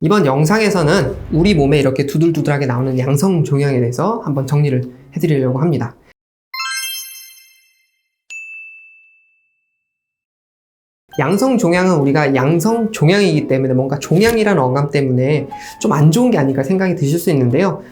이번 영상에서는 우리 몸에 이렇게 두들두들하게 나오는 양성 종양에 대해서 한번 정리를 해드리려고 합니다. 양성 종양은 우리가 양성 종양이기 때문에 뭔가 종양이라는 어감 때문에 좀 안 좋은 게 아닐까 생각이 드실 수 있는데요.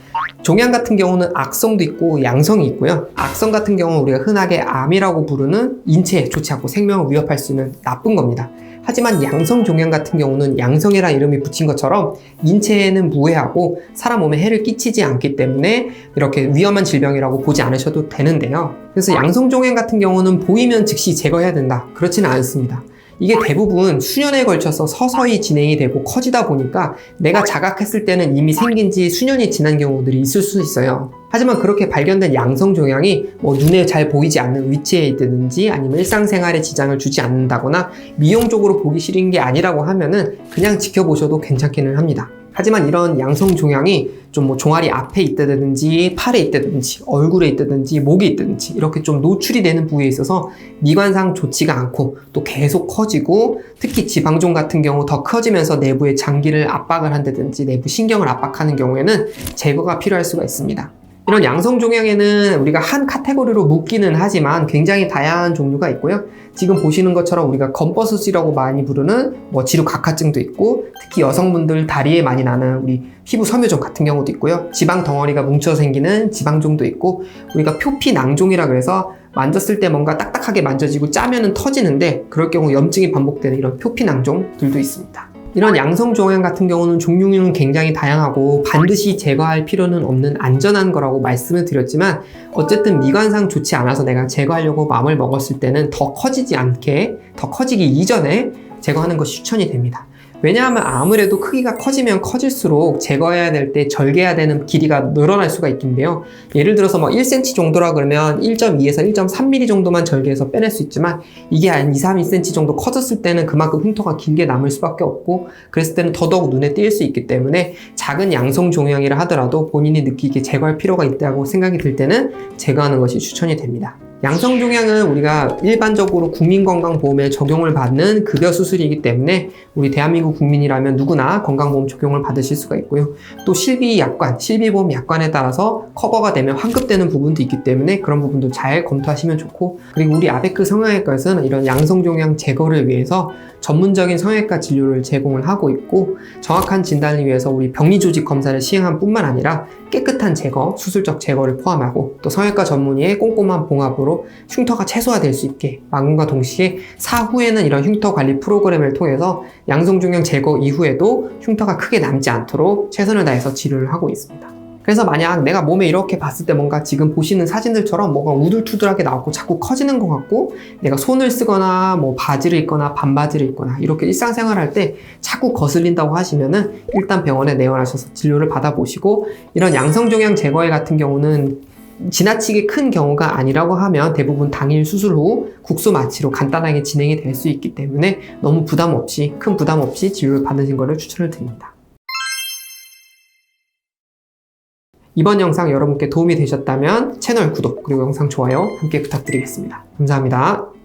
종양 같은 경우는 악성도 있고 양성이 있고요. 악성 같은 경우는 우리가 흔하게 암이라고 부르는 인체에 좋지 않고 생명을 위협할 수 있는 나쁜 겁니다. 하지만 양성 종양 같은 경우는 양성이라는 이름이 붙인 것처럼 인체에는 무해하고 사람 몸에 해를 끼치지 않기 때문에 이렇게 위험한 질병이라고 보지 않으셔도 되는데요. 그래서 양성 종양 같은 경우는 보이면 즉시 제거해야 된다. 그렇지는 않습니다. 이게 대부분 수년에 걸쳐서 서서히 진행이 되고 커지다 보니까 내가 자각했을 때는 이미 생긴 지 수년이 지난 경우들이 있을 수 있어요. 하지만 그렇게 발견된 양성 종양이 눈에 잘 보이지 않는 위치에 있든지 아니면 일상생활에 지장을 주지 않는다거나 미용적으로 보기 싫은 게 아니라고 하면은 그냥 지켜보셔도 괜찮기는 합니다. 하지만 이런 양성 종양이 좀 종아리 앞에 있다든지 팔에 있다든지 얼굴에 있다든지 목에 있다든지 이렇게 좀 노출이 되는 부위에 있어서 미관상 좋지가 않고 또 계속 커지고 특히 지방종 같은 경우 더 커지면서 내부의 장기를 압박을 한다든지 내부 신경을 압박하는 경우에는 제거가 필요할 수가 있습니다. 이런 양성 종양에는 우리가 한 카테고리로 묶기는 하지만 굉장히 다양한 종류가 있고요. 지금 보시는 것처럼 우리가 검버섯이라고 많이 부르는 지루각화증도 있고 특히 여성분들 다리에 많이 나는 우리 피부 섬유종 같은 경우도 있고요. 지방 덩어리가 뭉쳐 생기는 지방종도 있고 우리가 표피낭종이라 그래서 만졌을 때 뭔가 딱딱하게 만져지고 짜면은 터지는데 그럴 경우 염증이 반복되는 이런 표피낭종들도 있습니다. 이런 양성 종양 같은 경우는 종류는 굉장히 다양하고 반드시 제거할 필요는 없는 안전한 거라고 말씀을 드렸지만 어쨌든 미관상 좋지 않아서 내가 제거하려고 마음을 먹었을 때는 더 커지지 않게 더 커지기 이전에 제거하는 것이 추천이 됩니다. 왜냐하면 아무래도 크기가 커지면 커질수록 제거해야 될 때 절개해야 되는 길이가 늘어날 수가 있긴데요. 예를 들어서 1cm 정도라 그러면 1.2에서 1.3mm 정도만 절개해서 빼낼 수 있지만 이게 한 2, 3cm 정도 커졌을 때는 그만큼 흉터가 길게 남을 수밖에 없고 그랬을 때는 더더욱 눈에 띌 수 있기 때문에 작은 양성 종양이라 하더라도 본인이 느끼기에 제거할 필요가 있다고 생각이 들 때는 제거하는 것이 추천이 됩니다. 양성 종양은 우리가 일반적으로 국민건강보험에 적용을 받는 급여 수술이기 때문에 우리 대한민국 국민이라면 누구나 건강보험 적용을 받으실 수가 있고요. 또 실비약관, 실비보험 약관에 따라서 커버가 되면 환급되는 부분도 있기 때문에 그런 부분도 잘 검토하시면 좋고 그리고 우리 아베크 성형외과에서는 이런 양성 종양 제거를 위해서 전문적인 성형외과 진료를 제공을 하고 있고 정확한 진단을 위해서 우리 병리조직 검사를 시행한 뿐만 아니라 깨끗한 제거, 수술적 제거를 포함하고 또 성형외과 전문의의 꼼꼼한 봉합으로 흉터가 최소화될 수 있게 막음과 동시에 사후에는 이런 흉터 관리 프로그램을 통해서 양성 종양 제거 이후에도 흉터가 크게 남지 않도록 최선을 다해서 치료를 하고 있습니다. 그래서 만약 내가 몸에 이렇게 봤을 때 뭔가 지금 보시는 사진들처럼 뭐가 우둘투둘하게 나오고 자꾸 커지는 것 같고 내가 손을 쓰거나 바지를 입거나 반바지를 입거나 이렇게 일상생활 할 때 자꾸 거슬린다고 하시면은 일단 병원에 내원하셔서 진료를 받아보시고 이런 양성종양 제거에 같은 경우는 지나치게 큰 경우가 아니라고 하면 대부분 당일 수술 후 국소 마취로 간단하게 진행이 될 수 있기 때문에 너무 큰 부담 없이 진료를 받으신 것을 추천을 드립니다. 이번 영상 여러분께 도움이 되셨다면 채널 구독 그리고 영상 좋아요 함께 부탁드리겠습니다. 감사합니다.